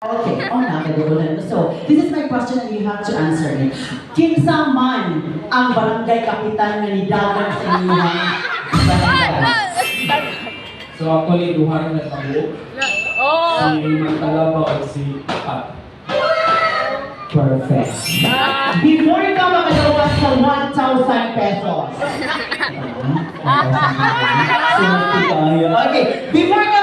Okay, nakagagulan. So, this is my question and you have to answer it. Kinsa man ang barangay kapitan nga nidagan sa inyong barangay? So actually, duha na tabo. Si Magtalaba at si Pat. Perfect. Before ka makagawa sa 1,000 pesos. Okay, before ka